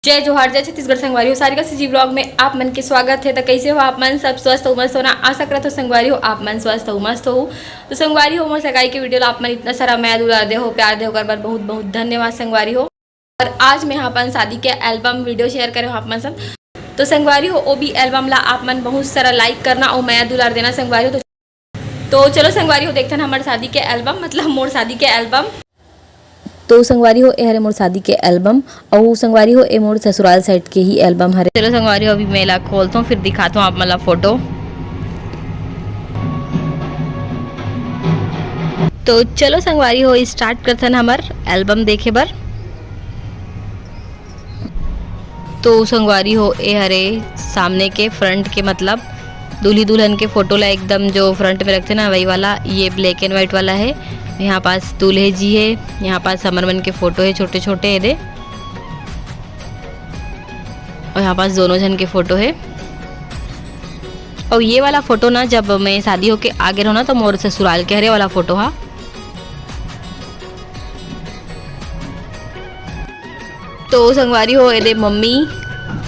जय जोहार जय छत्तीसगढ़ संगवारी हो सारिका सी जी ब्लॉग में आप मन के स्वागत है। तो कैसे हो आप मन? सब स्वस्थ हो मस्त होना आशा करत हो संगवारी हो आप मन स्वस्थ हो मस्त हो। तो संगवारी हो मोर सगाई के वीडियो आप मन इतना सारा मैं दुलार दे हो प्यार दे हो कर बहुत बहुत धन्यवाद संगवारी हो। और आज मैं यहाँ अपन शादी के एल्बम वीडियो शेयर करे हो आप मन सब। तो संगवारी हो वो भी एल्बम ला आप मन बहुत सारा लाइक करना और मैं दुलार देना संगवारी हो। तो चलो संगवारी हो देखते हैं हमारे शादी के एल्बम मतलब मोर शादी के एल्बम। तो संगवारी हो ए हरे मोर शादी के एल्बम और संगवारी हो ए मोर ससुराल साइड के ही एल्बम हरे। चलो संगवारी हो अभी मेला खोलता हूँ फिर दिखाता हूँ आप मतलब फोटो। तो चलो संगवारी हो स्टार्ट करते हैं हमार एल्बम देखे बर। तो संगवारी हो ए हरे सामने के फ्रंट के मतलब दूल्ही दुल्हन के फोटो ला एकदम जो फ्रंट में रखते ना वही वाला ये ब्लैक एंड वाइट वाला है। यहाँ पास दूल्हे जी है, यहाँ पास समरमन के फोटो है छोटे छोटे ये दे और यहाँ पास दोनों जन के फोटो है। और ये वाला फोटो ना जब मैं शादी होके आगे रहो ना तो मोर ससुराल के हरे वाला फोटो हा। तो संगवारी हो ये दे मम्मी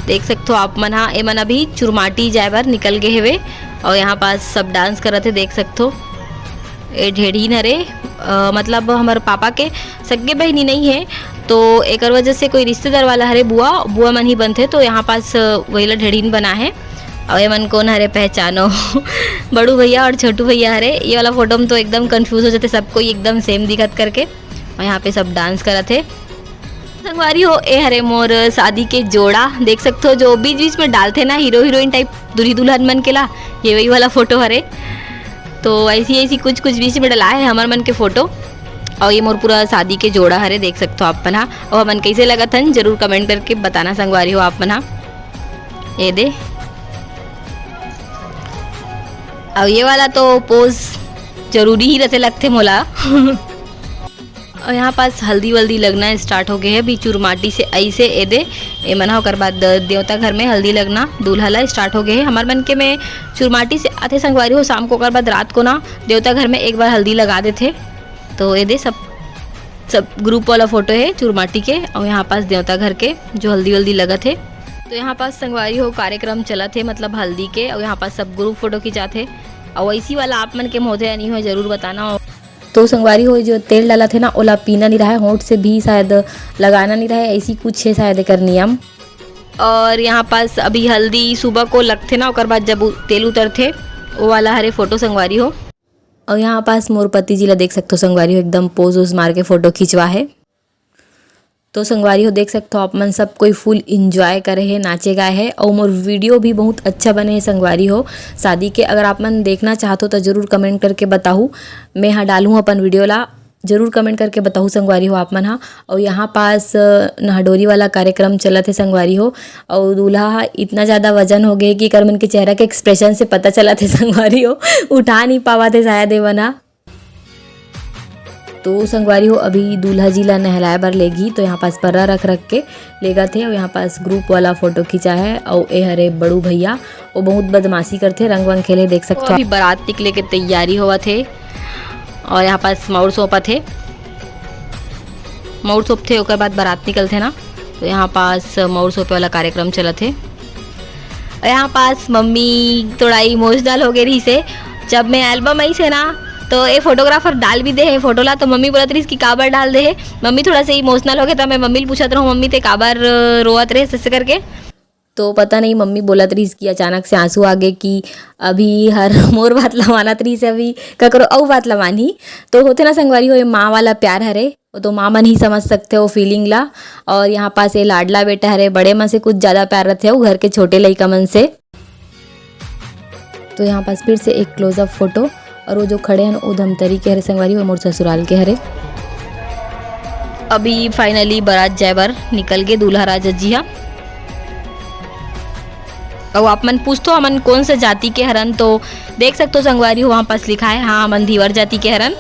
देख सकते हो आप मन हाँ ए मन अभी चुरमाटी जाए बार निकल गए हेवे और यहाँ पास सब डांस करत है देख सकते हो। ए ढेढ़ी नरे मतलब हमारे पापा के सगे बहनी नहीं है तो एक वजह से कोई रिश्तेदार वाला हरे बुआ मन ही बनते तो यहाँ पास वही ढेढ़ीन बना है। और ये मन कौन हरे पहचानो बड़ू भैया और छोटू भैया हरे। ये वाला फोटो में तो एकदम कंफ्यूज हो जाते सबको एकदम सेम दिखत करके और यहाँ पे सब डांस करत है। संगवारी हो ए हरे मोर शादी के जोड़ा देख सकते हो जो बीच बीच में डालते ना हीरो हीरोइन टाइप दूल्ही दुल्हन मन के ला ये वही वाला फोटो हरे। तो ऐसी कुछ बीच में डला है हमार मन के फोटो और ये मोर पूरा शादी के जोड़ा हरे देख सकते हो आप मना। और मन कैसे लगा था जरूर कमेंट करके बताना संगवारी हो आप मना। ये दे और ये वाला तो पोज जरूरी ही रहते लगते मोला और यहाँ पास हल्दी वल्दी लगना स्टार्ट हो गए है। भी चुरमाटी से ऐसे ए दे ए मना होकर बाद देवता घर में हल्दी लगना दूल्हा ला स्टार्ट हो गए है। हमारे मन के में चुरमाटी से आते संगवारी हो शाम को कर बाद रात को ना देवता घर में एक बार हल्दी लगा देते। तो ये दे सब ग्रुप वाला फोटो है चुरमाटी के और यहाँ पास देवता घर के जो हल्दी वल्दी लगा थे। तो यहाँ पास संगवारी हो कार्यक्रम चला थे मतलब हल्दी के और यहाँ पास सब ग्रुप फोटो खिंचाते और ऐसी वाला आप मन के मोहते नहीं हो जरूर बताना। तो संगवारी हो जो तेल डाला थे ना ओला पीना नहीं रहा है होंठ से भी शायद लगाना नहीं रहा है ऐसी कुछ है शायद कर नियम। और यहाँ पास अभी हल्दी सुबह को लगते ना और बाद जब तेल उतरते वो वाला हरे फोटो संगवारी हो। और यहाँ पास मोर पति जी ला देख सकते हो संगवारी हो एकदम पोज वोज मार के फोटो खिंचवा है। तो संगवारी हो देख सकते हो आप मन सब कोई फुल इंजॉय करे है नाचे गाए है और मोर वीडियो भी बहुत अच्छा बने है संगवारी हो शादी के। अगर आप मन देखना चाहते हो तो ज़रूर कमेंट करके बताऊँ मैं हाँ डालूँ अपन वीडियो ला जरूर कमेंट करके बताऊँ संगवारी हो आप मन हाँ। और यहाँ पास नहडोरी वाला कार्यक्रम चला थे संगवारी हो और दूल्हा इतना ज़्यादा वजन हो गए कि कर मन के चेहरा के एक्सप्रेशन से पता चला थे संगवारी हो उठा नहीं पावा थे शायद ये बना। तो संगवारी हो अभी दूल्हा जी ला नहलाए बर लेगी तो यहाँ पास पर्रा रख के लेगा थे और यहाँ पास ग्रुप वाला फोटो खींचा है। और ए हरे बड़ू भैया वो बहुत बदमाशी करते रंग वंग खेले देख सकते हो। अभी बारात निकले के तैयारी हुआ थे और यहाँ पास मौर सौंपा थे मौर सौंप थे और बाद बारात निकलते ना तो यहाँ पास मौर सौंपे वाला कार्यक्रम चला थे। और यहाँ पास मम्मी थोड़ा इमोशनल हो गई रही से जब मैं एल्बम आई से ना तो ये फोटोग्राफर डाल भी दे है फोटो ला तो मम्मी बोलत रही इसकी काबर डाल दे है। मम्मी थोड़ा सा इमोशनल हो गया था मैं मम्मी पूछत रहूँ मम्मी ते काबर रोवत रहे ऐसे करके। तो पता नहीं मम्मी बोलत रही इसकी अचानक से आंसू आ गए कि अभी हर मोर बात ला मानत रही से अभी ककरो औ बात ला मानी। तो होते ना संगवारी हो ये माँ वाला प्यार हरे वो तो माँ मन ही समझ सकते हो फीलिंग ला। और यहाँ पास ये लाडला बेटा हरे बड़े मन से कुछ ज़्यादा प्यार रहते हो घर के छोटे लड़का मन से। तो यहाँ पास फिर से एक क्लोजअप फोटो और वो जो खड़े हैं वो धमतरी के हरे संगवारी और मोर ससुराल के हरे। अभी फाइनली बारात जाए बार निकल गए दूल्हा राजा जी हाँ। और आप मन पूछतो हमन कौन से जाति के हरन तो देख सकते हो संगवारी हो वहाँ पास लिखा है हाँ हमन धीवर जाति के हरन।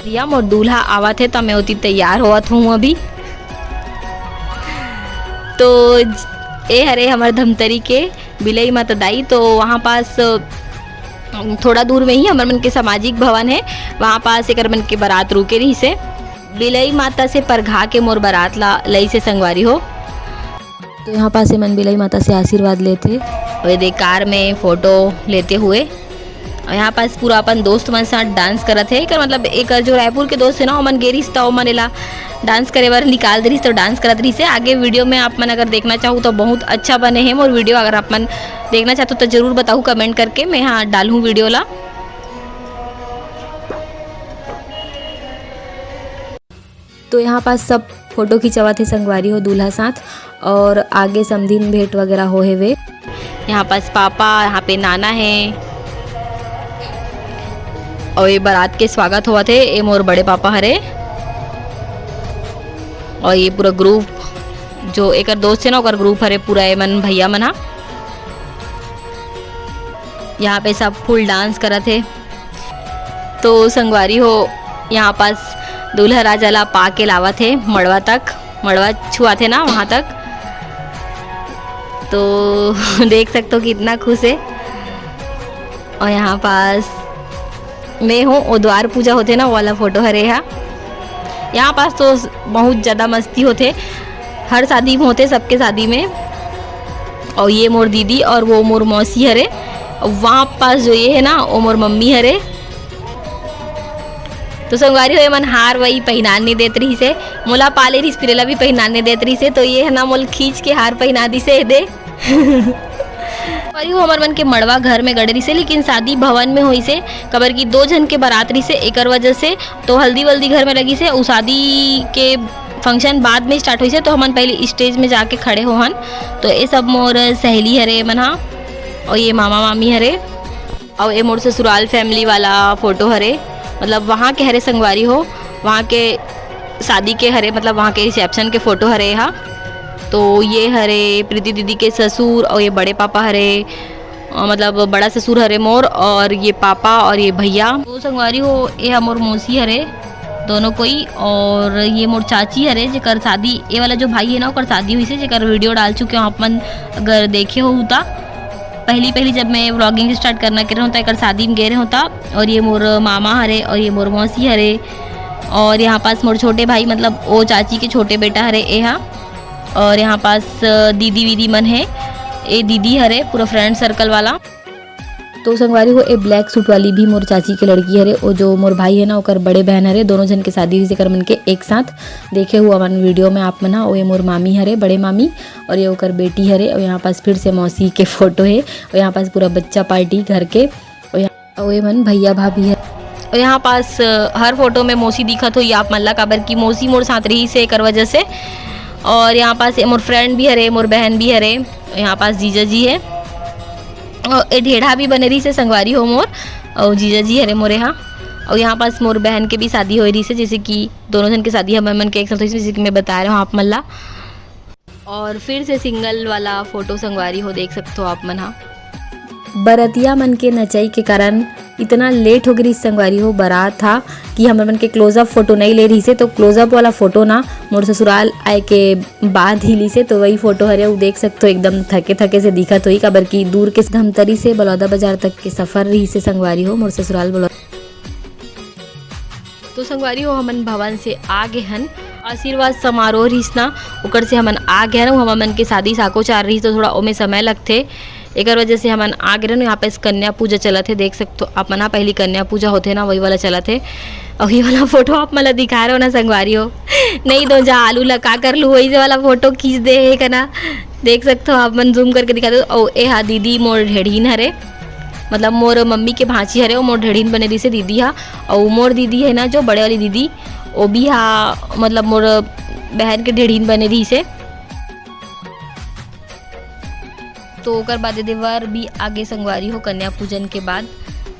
रिया मोर दूल्हा आवा थे तो मैं उतनी तैयार होवत हूँ अभी। तो ए हरे हमारे धमतरी के बिलई माता दाई तो वहाँ पास थोड़ा दूर में ही हमारे मन के सामाजिक भवन है वहाँ पास एक मन के बारात रुके रही से बिलई माता से परघा के मोर बारात ला लई से संगवारी हो। तो यहाँ पास से मन बिलई माता से आशीर्वाद लेते और ये कार में फोटो लेते हुए। और यहाँ पास पूरा अपन दोस्त मन साथ डांस करत है। कर मतलब एक जो रायपुर के दोस्त है ना, ओमन गेरिस तो ओमन एला डांस करे बार निकाल दे रही तो डांस करत रही से। आगे वीडियो में आप मन अगर देखना चाहूँ तो बहुत अच्छा बने हैं मोर वीडियो। अगर आप मन देखना चाहते हो तो ज़रूर बताऊँ कमेंट करके, मैं यहाँ डालूँ वीडियो ला। तो यहाँ पास सब फोटो खिंचवा थे संगवारी हो दूल्हा साथ, और आगे समधिन भेंट वगैरह हो है वे। यहाँ पास पापा, यहाँ पे नाना है और ये बारात के स्वागत हुआ थे। ये मोर बड़े पापा हरे और ये पूरा ग्रुप जो एक दोस्त है ना ओकर ग्रुप हरे पूरा ये मन भैया मना। यहाँ पे सब फुल डांस करत थे। तो संगवारी हो यहाँ पास दूल्हा राजा ला पा के लावा थे मड़वा तक, मड़वा छुआ थे ना वहाँ तक। तो देख सकते हो कितना खुश है। और यहाँ पास मैं हूँ, वो द्वार पूजा होते ना वो वाला फोटो हरे यहाँ पास तो बहुत ज़्यादा मस्ती होते, हर शादी में होते, सबके शादी में। और ये मोर दीदी और वो मोर मौसी हरे। वहाँ पास जो ये है ना वो मोर मम्मी हरे। तो संगवारी हो मन हार वही पहनाने देत रही से, मोला पाले रही पिरेला भी पहनाने देत रही से। तो ये है ना मोल खींच के हार पहना दी से दे। हमार मन के मड़वा घर में गड़े रही से, लेकिन शादी भवन में हुई से कबर की 2 जन के बारात रही से एक वजह से। तो हल्दी वल्दी घर में लगी से, उस शादी के फंक्शन बाद में स्टार्ट हुई से। तो हमन पहले स्टेज में जाके खड़े हो हन। तो ये सब मोर सहेली हरे मना और ये मामा मामी हरे और ये मोर ससुराल फैमिली वाला फोटो हरे, मतलब वहाँ के हरे संगवारी हो, वहाँ के शादी के हरे, मतलब वहाँ के रिसेप्शन के फ़ोटो हरे यहाँ। तो ये हरे प्रीति दीदी के ससुर और ये बड़े पापा हरे, मतलब बड़ा ससुर हरे मोर, और ये पापा और ये भैया। तो संगवारी हो ये मोर मौसी हरे दोनों कोई। और ये मोर चाची हरे जेकर शादी, ये वाला जो भाई है ना ओकर शादी हुई से, जेकर वीडियो डाल चुके हो आप मन अगर देखे हो होता। पहली जब मैं व्लॉगिंग स्टार्ट करना कर रहा हूँ एक शादी में गए रहे होता। और ये मोर मामा हरे और ये मोर मौसी हरे। और यहाँ पास मोर छोटे भाई, मतलब वो चाची के छोटे बेटा हरे यहाँ। और यहाँ पास दीदी वीदी मन है, ये दीदी हरे पूरा फ्रेंड सर्कल वाला। तो संगवारी हो ए ब्लैक सूट वाली भी मोर चाची के लड़की हरे। और जो मोर भाई है ना ओकर बड़े बहन हरे, दोनों जन के शादी हुई से कर मन के एक साथ देखे हुआ मन वीडियो में आप मना। और ये मोर मामी हरे, बड़े मामी, और ये ओकर बेटी हरे। और यहाँ पास फिर से मौसी के फोटो है। और यहाँ पास पूरा बच्चा पार्टी घर के। और ये मन भैया भाभी है। और यहाँ पास हर फोटो में मौसी दिखत हो आप मल्ला काबर की मौसी मोर साथ रही से एक वजह से। और यहाँ पास मोर फ्रेंड भी हरे, मोर बहन भी हरे। यहाँ पास जीजा जी है और ढेढ़ा भी बने रही से संगवारी हो मोर, और जीजा जी हरे मोरे यहाँ। और यहाँ पास मोर बहन के भी शादी हो रही से, जैसे कि दोनों जन की शादी हम मन के एक साथ हुई, जैसे कि मैं बता रहा हूँ आप मल्ला। और फिर से सिंगल वाला फोटो संगवारी हो देख सकते हो आप मन। हाँ, बरतिया मन के नचाई के कारण इतना लेट हो गई संगवारी हो बारात था कि हम मन के क्लोजअप फोटो नहीं ले रही से। तो क्लोजअप वाला फोटो ना मोर ससुराल आए के बाद ही ली से। तो वही फोटो हरे वो देख सकते हो, एकदम थके थके से दिखत हुई काबर की दूर के धमतरी से बलौदा बाजार तक के सफर रही से संगवारी हो मोर ससुराल बलौदा। तो संगवारी हो हमन भवन से आ गए हन, आशीर्वाद समारोह रहीस ना ओकर से हमन आ गए हन। हम मन के शादी साको चार रही तो थोड़ा ओमे समय लगते, एक वजह से हमन आ गए। यहाँ पे कन्या पूजा चलत है, देख सकते हो आप मना। पहली कन्या पूजा होते ना वही वाला चलत है। और ये वाला फोटो आप मला दिखा रहे हो ना संगवारी हो, नहीं दो जा आलू लगा कर लूँ वही से वाला फोटो खींच दे है कना, देख सकते हो आप मन जूम करके दिखा दो। और ए हाँ दीदी मोर ढेढ़ीन हरे, मतलब मोर मम्मी के भांची हरे, वो मोर ढेढ़ीन बने दी से दीदी हाँ। और मोर दीदी है ना जो बड़े वाली दीदी, वो भी हाँ मतलब मोर बहन के ढेढ़ीन बने दी से। तो ओकर बाद दे वर भी आगे संगवारी हो कन्या पूजन के बाद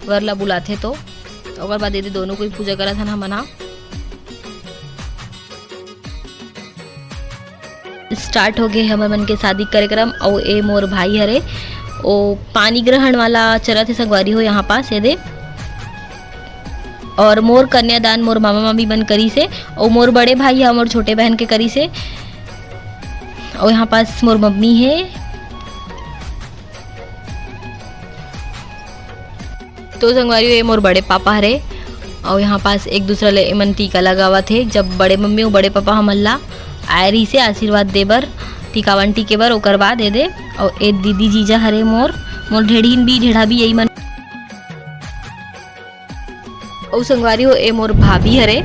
वर ला बुलाते। तो ओकर बाद दे दोनों को पूजा करा था ना मना। स्टार्ट हो गए हमारे मन के शादी कार्यक्रम। और ए मोर भाई हरे ओ पानी ग्रहण वाला चला थे संगवारी हो यहाँ पास ये दे। और मोर कन्यादान मोर मामा मामी बन करी से, और मोर बड़े भाई या मोर छोटे बहन के करी से। और यहाँ पास मोर मम्मी है। तो संगवारी ये मोर बड़े पापा हरे, और यहाँ पास एक दूसरा ले एमन टीका लगावा थे। जब बड़े मम्मी और बड़े पापा हमल्ला आए रही से आशीर्वाद दे बर टीकावन टीके बर ओकर बाद ए दे। और ए दीदी जीजा हरे मोर ढेढ़ीन भी ढेढ़ा भी यही मन। और संगवारी हो ए मोर भाभी हरे,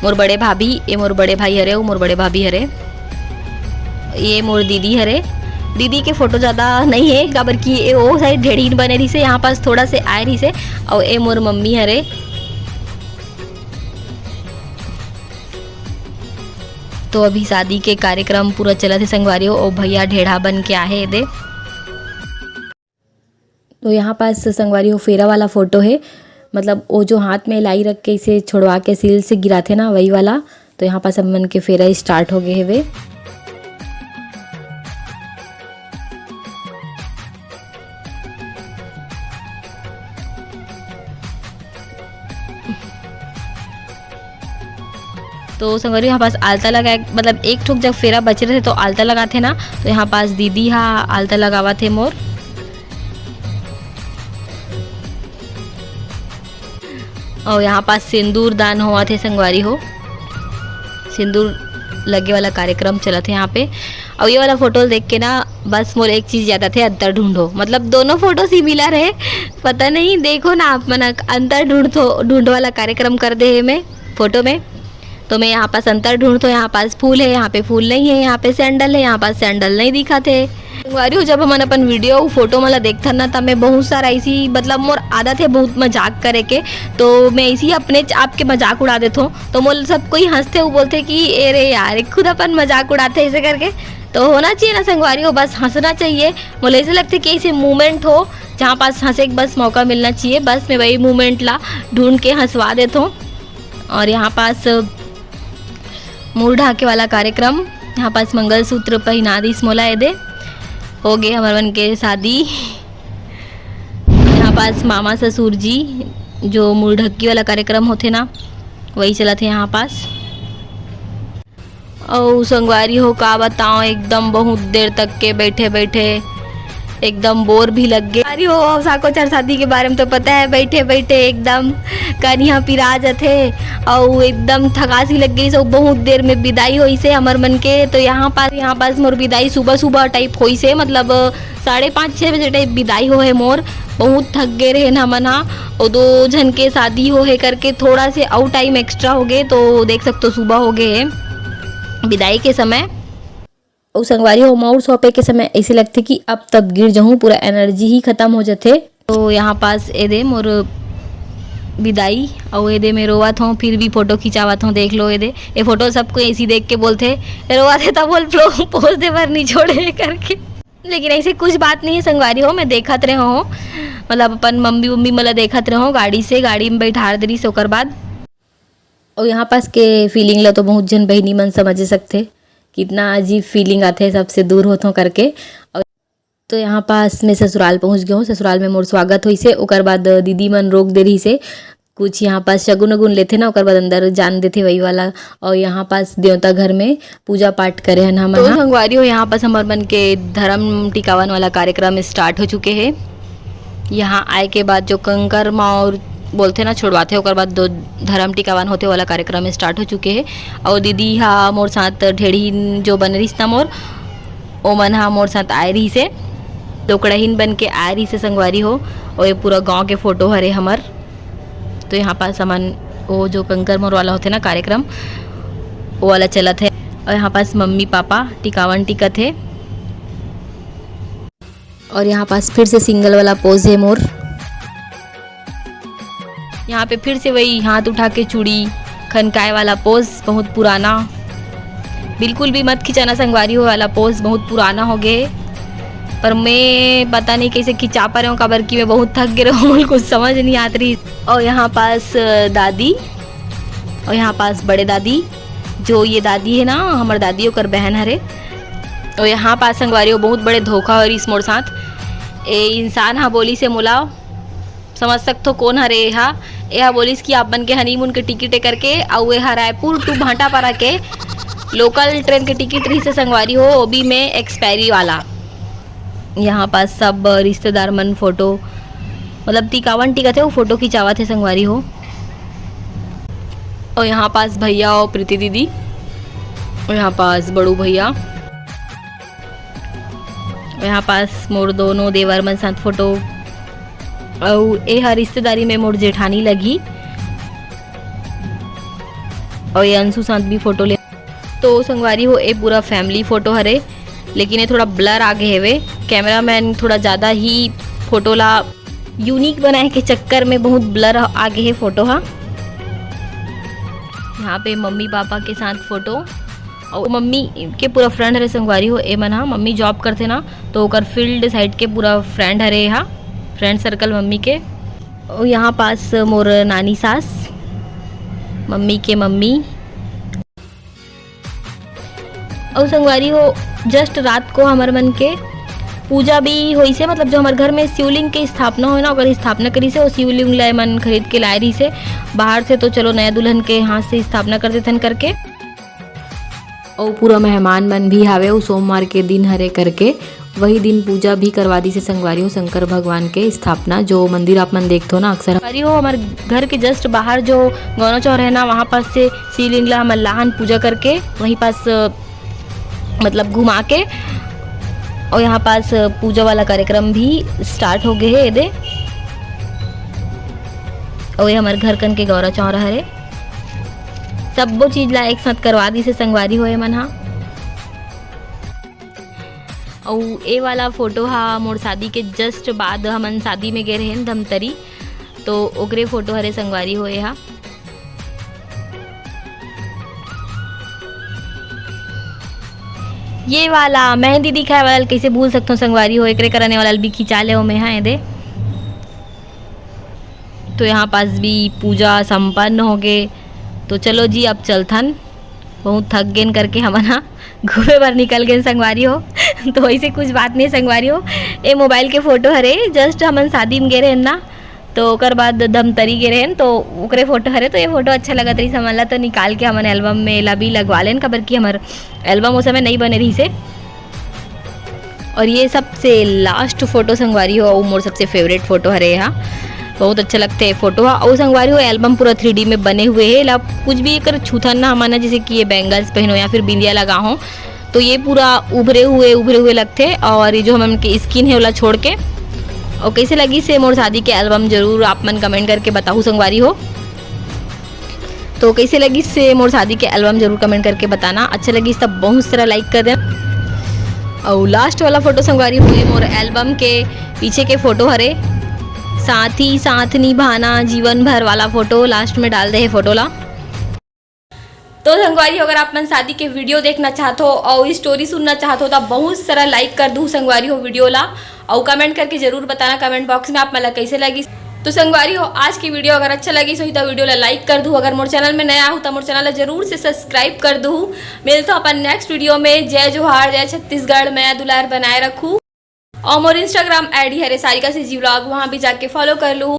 मोर बड़े भाभी, ए मोर बड़े भाई हरे, मोर बड़े भाभी हरे, ये मोर दीदी हरे। दीदी के फोटो ज़्यादा नहीं है काबर की ए वो साइड ढेढ़ीन बने रही से, यहाँ पास थोड़ा से आए रही से। और ए मोर मम्मी हरे। तो अभी शादी के कार्यक्रम पूरा चला थे संगवारी हो और भैया ढेढ़ा बन के आए दे। तो यहाँ पास संगवारी हो फेरा वाला फोटो है, मतलब वो जो हाथ में लाई रख के इसे छोड़वा के सील से गिरा थे ना वही वाला। तो यहाँ पास मन के फेरा स्टार्ट हो गए है वे। तो संगवारी यहाँ पास आलता लगा, मतलब एक ठुक जब फेरा बच रहे थे तो आलता लगाते ना। तो यहाँ पास दीदी हाँ आलता लगावा थे मोर। और यहाँ पास सिंदूर दान हुआ थे संगवारी हो, सिंदूर लगे वाला कार्यक्रम चला थे यहाँ पे। और ये वाला फोटो देख के ना बस मोर एक चीज़ ज़्यादा थे, अंतर ढूंढो। मतलब दोनों फोटो सिमिलर है, पता नहीं देखो ना आप मन अंतर ढूंढो वाला कार्यक्रम कर दे है मैं फोटो में। तो मैं यहाँ पास अंतर ढूंढतो, यहाँ पास फूल है, यहाँ पे फूल नहीं है, यहाँ पे सैंडल है, यहाँ पास सैंडल नहीं दिखा थे। संगवारी हो जब हमन अपन वीडियो फोटो मला देखता ना तब मैं बहुत सारा ऐसी, मतलब मोर आदत है बहुत मजाक करे के। तो मैं इसी अपने आपके मजाक उड़ा देता हूँ। तो मोल सब कोई हंसते हुए बोलते कि अरे यार खुद अपन मजाक उड़ाते ऐसे करके। तो होना चाहिए ना संगवारी हो, बस हंसना चाहिए। मुझे ऐसे लगता है कि ऐसे मूवमेंट हो जहाँ पास हंसे के बस मौका मिलना चाहिए। बस मैं वही मूवमेंट ला ढूंढ के हंसवा देता हूँ। और यहाँ पास मुँह ढाके वाला कार्यक्रम, यहाँ पास मंगलसूत्र पहना दी मोला ए दे। हो गए हमारे मन के शादी। यहाँ पास मामा ससुर जी जो मुँह ढक्की वाला कार्यक्रम होते ना वही चला थे यहाँ पास। और संगवारी हो का बताओ, एकदम बहुत देर तक के बैठे बैठे एकदम बोर भी लग गए। अरे हो साको चार शादी के बारे में तो पता है, बैठे बैठे एकदम कनिया पिराज थे और एकदम थकासी लग गई। सब बहुत देर में विदाई हुई से हमार मन के। तो यहाँ पास मोर विदाई सुबह सुबह टाइप हुई से, मतलब 5:30-6 बजे टाइप विदाई हो है मोर। बहुत थक गए रहे ना मना, और 2 जन के शादी हो है करके थोड़ा से आउट टाइम एक्स्ट्रा हो गए। तो देख सकते हो सुबह हो गए विदाई के समय। और संगवारी हो मोर सौंपे के समय ऐसे लगते कि अब तब गिर जाऊँ, पूरा एनर्जी ही खत्म हो जाते। तो यहाँ पास ए दे मोर विदाई और ए दे मैं रोवत हूँ, फिर भी फोटो खिंचावत हूँ। देख लो ए दे ये फोटो सबको ऐसी देख के बोलते रोवत है तब बोल पोज दे पर नहीं छोड़े करके। लेकिन ऐसे कुछ बात नहीं है संगवारी हो, मैं देखत रहे हो, मतलब अपन मम्मी उम्मी मतलब देखत रहे हो गाड़ी में बैठा दरी से ओकर बाद। और यहाँ पास के फीलिंग ला तो बहुत जन बहनी मन समझ सकते कितना अजीब फीलिंग आते सबसे दूर होते करके। और तो यहाँ पास मैं ससुराल पहुँच गया हूँ। ससुराल में मोर स्वागत हुई से, ओकर बाद दीदी मन रोक दे रही से कुछ यहाँ पास शगुन उगुन लेते ना, ओकर बाद अंदर जान देते वही वाला। और यहाँ पास देवता घर में पूजा पाठ करे हैं हम। तो संगवारी हो यहाँ पास हमारे मन के धर्म टिकावन वाला कार्यक्रम स्टार्ट हो चुके हैं। यहाँ आए के बाद जो कंकर और बोलते ना छुड़वाते ओकर बाद 2 धर्म टिकावन होते वाला कार्यक्रम स्टार्ट हो चुके हैं। और दीदी हाँ मोर साथ ढेढ़ीन जो बन रही था मोर ओ मन हाँ मोर साथ आए रही से, टोकड़हीन बन के आए रही से संगवारी हो। और ये पूरा गांव के फोटो हरे हमर। तो यहाँ पास हमन वो जो कंकर मोर वाला होते ना कार्यक्रम वो वाला चला थे। और यहाँ पास मम्मी पापा टिकावन टिका थे। और यहाँ पास फिर से सिंगल वाला पोज है मोर। यहाँ पे फिर से वही हाथ उठा के चूड़ी खनकाए वाला पोज, बहुत पुराना, बिल्कुल भी मत खिंचाना संगवारी हो वाला पोज, बहुत पुराना हो गए। पर मैं पता नहीं कैसे खिंचा पा रहा हूँ काबर कि मैं बहुत थक गए हूँ, कुछ समझ नहीं आत रही। और यहाँ पास दादी और यहाँ पास बड़े दादी, जो ये दादी है ना हमारे दादी ओकर बहन हरे। और यहाँ पास संगवारी हो बहुत बड़े धोखा हो रही मोर साथ। ए इंसान हाँ बोली से मुलाओ समझ सकते हो कौन हरे यह बोलिस कि आप बन के हनीमून के टिकट करके और यह रायपुर टू भाटापारा के लोकल ट्रेन के टिकट रही से संगवारी हो, वो भी में एक्सपायरी वाला। यहाँ पास सब रिश्तेदार मन फोटो, मतलब 51 टिकट है वो फोटो खिंचावा थे संगवारी हो। और यहाँ पास भैया और प्रीति दीदी, और यहाँ पास बड़ू भैया, और यहाँ पास मोर दोनों देवर मन साथ फोटो। और ये हर रिश्तेदारी में मोर जेठानी लगी, और ये अंशु साथ भी फोटो ले। तो संगवारी हो ये पूरा फैमिली फोटो हरे, लेकिन ये थोड़ा ब्लर आगे हेवे, कैमरामैन थोड़ा ज़्यादा ही फोटो ला यूनिक बनाए के चक्कर में बहुत ब्लर आगे है फोटो। हाँ, यहाँ पे मम्मी पापा के साथ फोटो, और मम्मी के पूरा फ्रेंड हरे संगवारी हो ए मन। हाँ, मम्मी जॉब करते ना, तो ओकर फील्ड साइड के पूरा फ्रेंड हरे। हाँ, फ्रेंड सर्कल मम्मी के। और यहाँ पास मोर नानी सास, मम्मी के मम्मी। और संगवारी हो जस्ट रात को हमार मन के पूजा भी होई से, मतलब जो हमारे घर में शिवलिंग के स्थापना हो ना, अगर स्थापना करी से वो शिवलिंग लाए मन खरीद के लाए रही से बाहर से। तो चलो नया दुल्हन के हाथ से स्थापना कर देथन करके। और पूरा मेहमान मन भी हावे, वो सोमवार के दिन हरे करके वही दिन पूजा भी करवा दी से संगवारी हो शंकर भगवान के स्थापना। जो मंदिर आप मन देखते हो ना अक्सर संगवारी हो, हमारे घर के जस्ट बाहर जो गौना चौर है ना, वहाँ पास से शिवलिंग ला हम लाहन पूजा करके वहीं पास मतलब घुमा के, और यहाँ पास पूजा वाला कार्यक्रम भी स्टार्ट हो गए है ये दे। और ये हमारे घर कन के गौरा चौरा हरे, सब वो चीज ला एक साथ करवा दी से संगवारी होए मन। हाँ, और ये वाला फोटो हा मोर शादी के जस्ट बाद हमन शादी में गए रहे धमतरी, तो ओकरे फोटो हरे संगवारी होए। हा, ये वाला मेहंदी दिखाए वाला कैसे भूल सकता हूँ संगवारी हो, एकरे करने वाला भी खिंचा ले में। हाँ, दे तो यहाँ पास भी पूजा संपन्न हो गए। तो चलो जी अब चलथन, बहुत थक गेन करके हम ना घूमे बार निकल गए संगवारी हो। तो ऐसे कुछ बात नहीं संगवारी हो, ये मोबाइल के फोटो हरे, जस्ट हमन शादी में गए रहे ना, तो ओकर बाद धमतरी गए रहे तो ओकरे फोटो हरे। तो ये फोटो अच्छा लगा रही समझला, तो निकाल के हमन एल्बम में ला भी लगवा लेन, खबर की हमार एल्बम उस समय नहीं बने रही से। और ये सबसे लास्ट फोटो संगवारी हो, वो मोर सबसे फेवरेट फोटो हरे। यहाँ बहुत अच्छा लगते है फोटो। हाँ, और संगवारी हो एल्बम पूरा 3D में बने हुए है, ला कुछ भी कर छूथन ना हमारा, जैसे कि ये बैंगल्स पहनो या फिर बिंदिया लगा हो, तो ये पूरा उभरे हुए लगते। और ये जो हम के स्किन है वाला छोड़ के। और कैसे लगी से मोर शादी के एल्बम जरूर आप मन कमेंट करके बताओ संगवारी हो। तो कैसे लगी से मोर शादी के एल्बम जरूर कमेंट करके बताना। अच्छा लगी तब बहुत सारा लाइक कर दे। और लास्ट वाला फोटो संगवारी हुए मोर एल्बम के पीछे के फोटो हरे, साथ ही साथ निभाना जीवन भर वाला फोटो लास्ट में डाल दे है फोटो ला। तो संगवारी अगर आप मन शादी के वीडियो देखना चाहते हो और स्टोरी सुनना चाहते हो तो बहुत सारा लाइक कर दूँ संगवारी हो वीडियो ला, और कमेंट करके जरूर बताना कमेंट बॉक्स में आप मला कैसे लगी। तो संगवारी हो आज की वीडियो अगर अच्छा लगी तो वीडियो ला लाइक कर दूँ, अगर मोर चैनल में नया हो तो मोर चैनल ला जरूर से सब्सक्राइब कर दूँ। मिलता हूँ अपन नेक्स्ट वीडियो में। जय जोहार, जय छत्तीसगढ़, मैं दुलार बनाए रखूँ। और मोर इंस्टाग्राम आईडी हरे सारिका से जी व्लॉग, वहाँ भी जाके फॉलो कर लूँ।